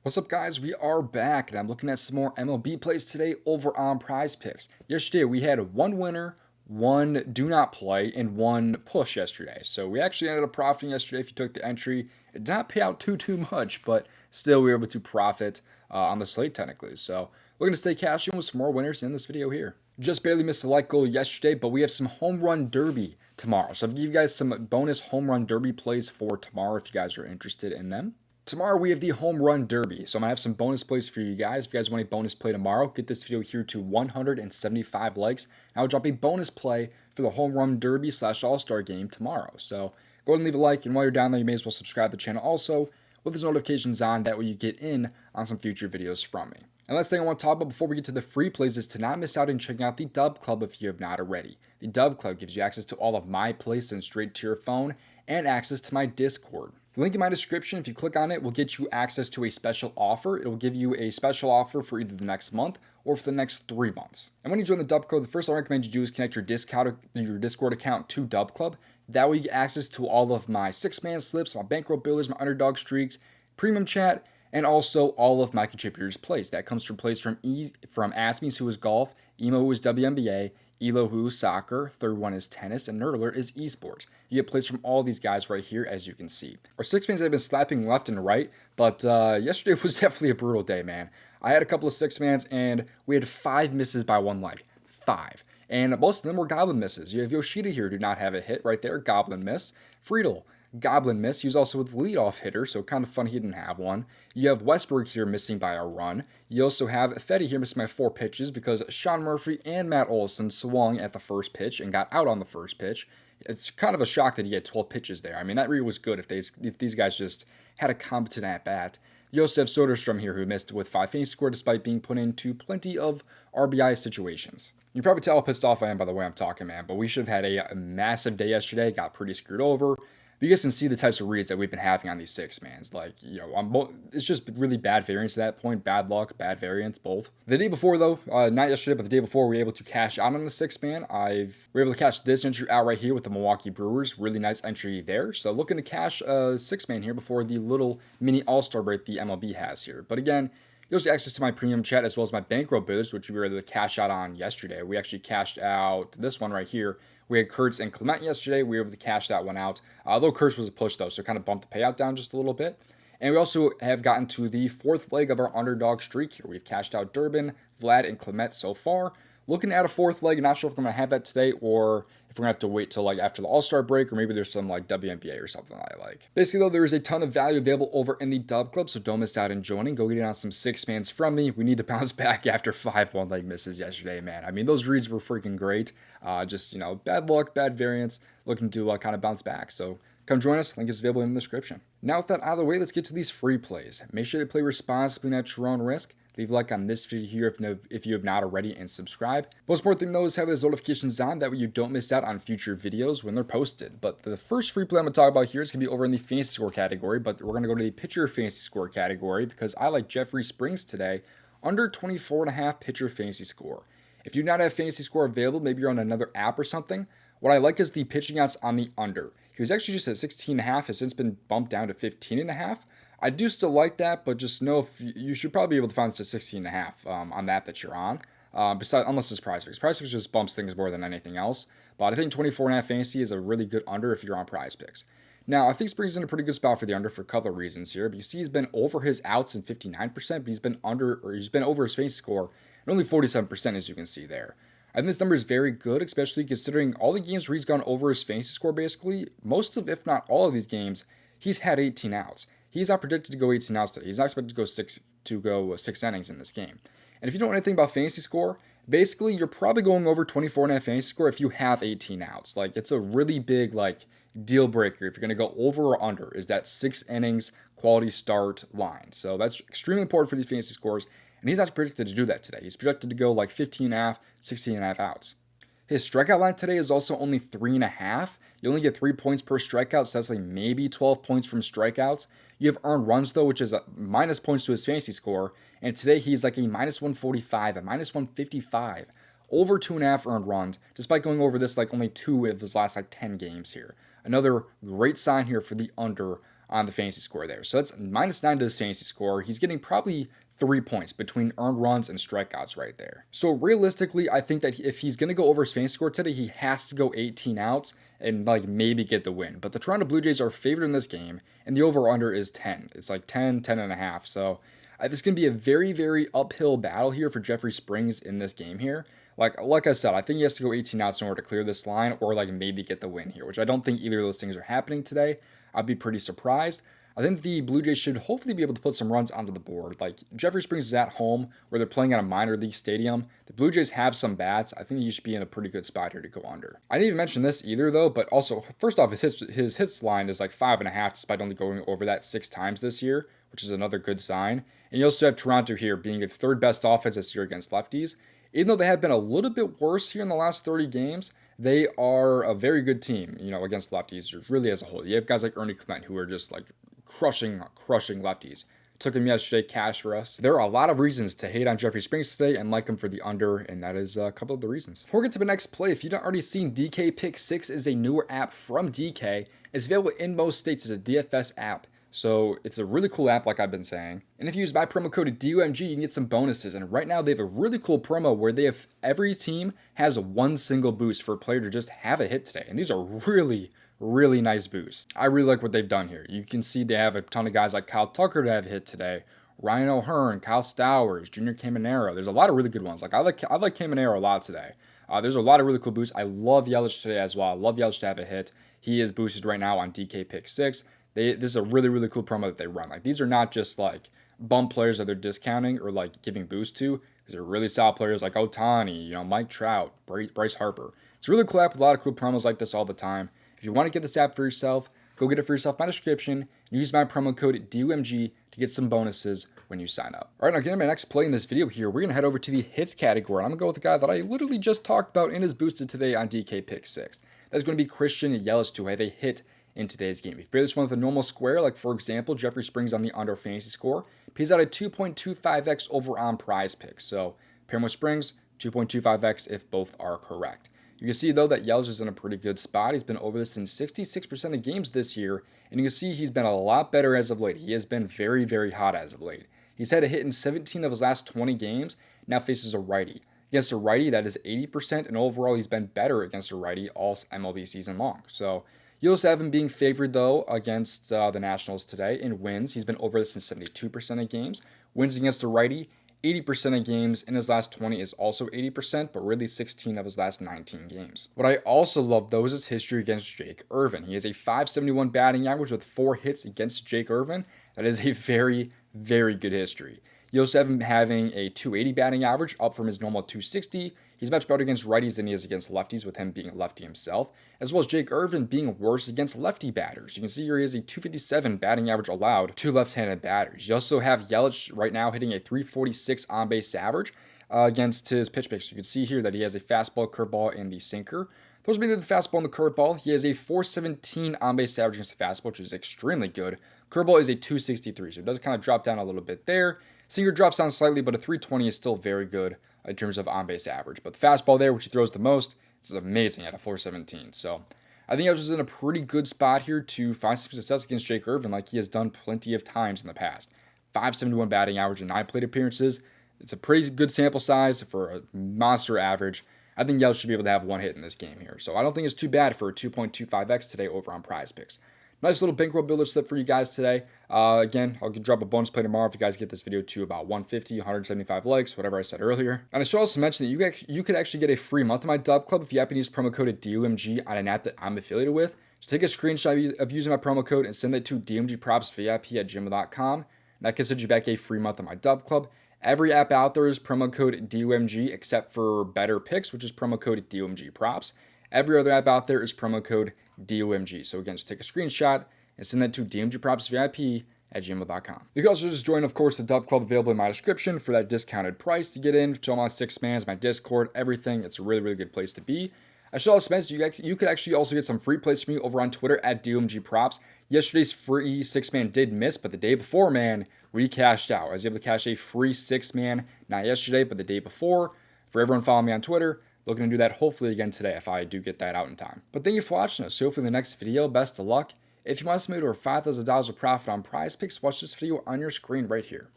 What's up, guys? We are back, and I'm looking at some more MLB plays today over on PrizePicks. Yesterday, we had one winner, one do not play, and one push yesterday. So we actually ended up profiting yesterday if you took the entry. It did not pay out too much, but still we were able to profit on the slate technically. So we're going to stay cashing with some more winners in this video here. Just barely missed a light goal yesterday, but we have some home run derby tomorrow. So I'll give you guys some bonus home run derby plays for tomorrow if you guys are interested in them. Tomorrow we have the home run derby, so I'm going to have some bonus plays for you guys. If you guys want a bonus play tomorrow, get this video here to 175 likes. I'll drop a bonus play for the home run derby / all-star game tomorrow. So go ahead and leave a like, and while you're down there, you may as well subscribe to the channel also with those notifications on. That way you get in on some future videos from me. And last thing I want to talk about before we get to the free plays is to not miss out on checking out the DubClub if you have not already. The DubClub gives you access to all of my plays sent straight to your phone and access to my Discord. The link in my description, if you click on it, will get you access to a special offer. It will give you a special offer for either the next month or for the next 3 months. And when you join the DubClub, the first thing I recommend you do is connect your Discord account to DubClub. That way you get access to all of my 6-man slips, my bankroll builders, my underdog streaks, premium chat, and also all of my contributors' plays. That comes from plays from Asmies, who is golf, Emo, who is WNBA, Elo, who is soccer, third one is tennis, and Nerdler is esports. You get plays from all these guys right here, as you can see. Our 6-mans have been slapping left and right, but yesterday was definitely a brutal day, man. I had a couple of 6-mans, and we had 5 misses by one leg. 5. And most of them were goblin misses. You have Yoshida here, do not have a hit right there, goblin miss. Friedel, goblin miss. He was also with leadoff hitter, so kind of fun he didn't have one. You have Westberg here missing by a run. You also have Fetty here missing by 4 pitches because Sean Murphy and Matt Olson swung at the first pitch and got out on the first pitch. It's kind of a shock that he had 12 pitches there. I mean, that really was good if these guys just had a competent at-bat. You also have Soderstrom here, who missed with 5 fantasy score despite being put into plenty of RBI situations. You can probably tell how pissed off I am by the way I'm talking, man, but we should have had a massive day yesterday. Got pretty screwed over. But you guys can see the types of reads that we've been having on these 6-mans. Like, you know, it's just really bad variance at that point. Bad luck, bad variance, both. The day before, though, not yesterday, but the day before, we were able to cash out on the 6-man. We were able to catch this entry out right here with the Milwaukee Brewers. Really nice entry there. So looking to cash a 6-man here before the little mini all-star break the MLB has here. But again, you also have access to my premium chat as well as my bankroll bidders, which we were able to cash out on yesterday. We actually cashed out this one right here. We had Kurtz and Clement yesterday. We were able to cash that one out. Although Kurtz was a push, though, so kind of bumped the payout down just a little bit. And we also have gotten to the 4th leg of our underdog streak here. We've cashed out Durbin, Vlad, and Clement so far. Looking at a 4th leg, not sure if I'm going to have that today or if we're going to have to wait till like after the All-Star break, or maybe there's some like WNBA or something I like. Basically, though, there is a ton of value available over in the DubClub, so don't miss out in joining. Go get in on some 6-mans from me. We need to bounce back after 5 one-leg misses yesterday, man. I mean, those reads were freaking great. Just, you know, bad luck, bad variance, looking to kind of bounce back. So come join us. Link is available in the description. Now, with that out of the way, let's get to these free plays. Make sure to play responsibly and at your own risk. Leave a like on this video here if you have not already, and subscribe. Most important thing, though, is have those notifications on. That way you don't miss out on future videos when they're posted. But the first free play I'm going to talk about here is going to be over in the fantasy score category. But we're going to go to the pitcher fantasy score category because I like Jeffrey Springs today. Under 24.5 pitcher fantasy score. If you do not have fantasy score available, maybe you're on another app or something. What I like is the pitching outs on the under. He was actually just at 16.5, has since been bumped down to 15.5. I do still like that, but just know if you should probably be able to find this at 16.5 on that you're on. Unless it's PrizePicks. PrizePicks just bumps things more than anything else. But I think 24.5 fantasy is a really good under if you're on PrizePicks. Now, I think Springs is in a pretty good spot for the under for a couple of reasons here. But you see he's been over his outs in 59%, but he's been over his fantasy score and only 47%, as you can see there. I think this number is very good, especially considering all the games where he's gone over his fantasy score basically. Most of, if not all of these games, he's had 18 outs. He's not predicted to go 18 outs today. He's not expected to go 6 innings in this game. And if you don't know anything about fantasy score, basically you're probably going over 24.5 fantasy score if you have 18 outs. Like, it's a really big deal breaker if you're going to go over or under, is that 6 innings quality start line. So that's extremely important for these fantasy scores. And he's not predicted to do that today. He's projected to go like 15.5, 16.5 outs. His strikeout line today is also only 3.5. You only get 3 points per strikeout, so that's like maybe 12 points from strikeouts. You have earned runs, though, which is a minus points to his fantasy score. And today he's like a minus 145, a minus 155. Over 2.5 earned runs, despite going over this like only 2 of his last 10 games here. Another great sign here for the under on the fantasy score there. So that's -9 to his fantasy score. He's getting probably 3 points between earned runs and strikeouts right there. So realistically, I think that if he's going to go over his fantasy score today, he has to go 18 outs and like maybe get the win. But the Toronto Blue Jays are favored in this game, and the over-under is 10. It's like 10, 10.5. So it's going to be a very, very uphill battle here for Jeffrey Springs in this game here. Like I said, I think he has to go 18 outs in order to clear this line or like maybe get the win here, which I don't think either of those things are happening today. I'd be pretty surprised. I think the Blue Jays should hopefully be able to put some runs onto the board. Like, Jeffrey Springs is at home where they're playing at a minor league stadium. The Blue Jays have some bats. I think he should be in a pretty good spot here to go under. I didn't even mention this either, though, but also, first off, his hits line is like 5.5, despite only going over that 6 times this year, which is another good sign. And you also have Toronto here being the third best offense this year against lefties. Even though they have been a little bit worse here in the last 30 games, they are a very good team, against lefties, really as a whole. You have guys like Ernie Clement who are just like crushing lefties. Took him yesterday, cash for us. There are a lot of reasons to hate on Jeffrey Springs today and like him for the under, and that is a couple of the reasons. Before we get to the next play, if you've not already seen, DK Pick 6 is a newer app from DK. It's available in most states as a DFS app. So it's a really cool app, like I've been saying. And if you use my promo code DOMG, you can get some bonuses. And right now they have a really cool promo where every team has one single boost for a player to just have a hit today. And these are really, really nice boosts. I really like what they've done here. You can see they have a ton of guys like Kyle Tucker to have a hit today, Ryan O'Hearn, Kyle Stowers, Junior Caminero. There's a lot of really good ones. I like Caminero a lot today. There's a lot of really cool boosts. I love Yelich today as well. I love Yelich to have a hit. He is boosted right now on DK Pick 6. This is a really, really cool promo that they run. Like, these are not just like bum players that they're discounting or like giving boost to. These are really solid players like Ohtani, Mike Trout, Bryce Harper. It's a really cool app with a lot of cool promos like this all the time. If you want to get this app for yourself, go get it for yourself in my description and use my promo code DOMG to get some bonuses when you sign up. All right, now getting my next play in this video here, we're going to head over to the hits category. I'm going to go with the guy that I literally just talked about and is boosted today on DK Pick 6. That's going to be Christian Yelich to have a hit in today's game. If you play this one with a normal square, like for example, Jeffrey Springs on the under fantasy score, pays out a 2.25x over on PrizePicks. So pair with Springs, 2.25x if both are correct. You can see though that Yelich is in a pretty good spot. He's been over this in 66% of games this year, and you can see he's been a lot better as of late. He has been very, very hot as of late. He's had a hit in 17 of his last 20 games, now faces a righty. Against a righty, that is 80%, and overall he's been better against a righty all MLB season long. So you'll also have him being favored, though, against the Nationals today in wins. He's been over this in 72% of games. Wins against a righty, 80% of games. In his last 20 is also 80%, but really 16 of his last 19 games. What I also love, though, is his history against Jake Irvin. He has a .571 batting average with 4 hits against Jake Irvin. That is a very, very good history. You also have him having a .280 batting average, up from his normal .260. He's much better against righties than he is against lefties, with him being a lefty himself, as well as Jake Irvin being worse against lefty batters. You can see here he has a .257 batting average allowed to left-handed batters. You also have Yelich right now hitting a .346 on-base average against his pitch mix. You can see here that he has a fastball, curveball, and the sinker. Those being the fastball and the curveball, he has a .417 on-base average against the fastball, which is extremely good. Curveball is a .263, so it does kind of drop down a little bit there. Sinker drops down slightly, but a .320 is still very good in terms of on-base average. But the fastball there, which he throws the most, is amazing at a .417. So I think I was in a pretty good spot here to find some success against Jake Irvin, like he has done plenty of times in the past. .571 batting average and 9 plate appearances. It's a pretty good sample size for a monster average. I think Yelich should be able to have 1 hit in this game here. So I don't think it's too bad for a 2.25x today over on PrizePicks. Nice little bankroll builder slip for you guys today. Again, I'll drop a bonus play tomorrow if you guys get this video to about 150, 175 likes, whatever I said earlier. And I should also mention that you could actually get a free month of my DubClub if you happen to use promo code DOMG on an app that I'm affiliated with. So take a screenshot of using my promo code and send it to domgpropsvip@gmail.com. And that can send you back a free month of my DubClub. Every app out there is promo code DOMG except for Better Picks, which is promo code DOMG Props. Every other app out there is promo code DOMG. So again, just take a screenshot and send that to domgpropsvip@gmail.com. You can also just join, of course, the DubClub available in my description for that discounted price to get in to all my 6-mans, my Discord, everything. It's a really, really good place to be. I should also mention you could actually also get some free plays from me over on Twitter at DOMG Props. Yesterday's free 6-man did miss, but the day before, man, we cashed out. I was able to cash a free 6-man, not yesterday, but the day before. For everyone following me on Twitter, looking to do that hopefully again today if I do get that out in time. But thank you for watching us. So hopefully in the next video, best of luck, If you want to make over $5,000 of profit on PrizePicks, watch this video on your screen right here.